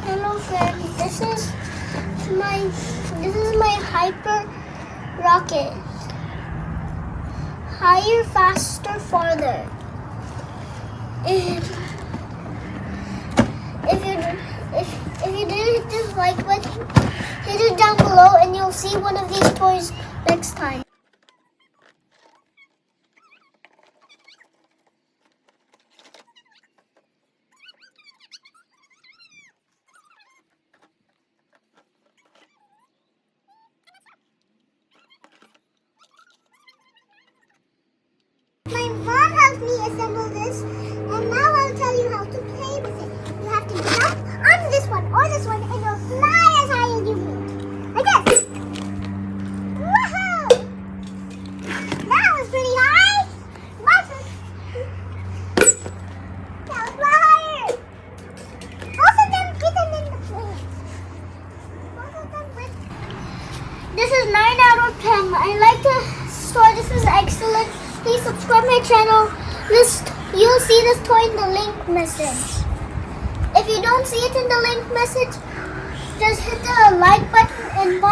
Hello friends, this is my hyper rocket. Higher, faster, farther. And if you didn't hit this like button, hit it down below and you'll see one of these toys next time. My mom helped me assemble this, and now I'll tell you how to play with it. You have to jump on this one or this one, and you'll fly as high as you can. Like this. Woohoo! That was pretty high. That was higher. Both of them hit them in the plane. Both of them went. This is 9 out of 10. I like the store. This is excellent. Please subscribe my channel. You'll see this toy in the link message. If you don't see it in the link message, just hit the like button and bye.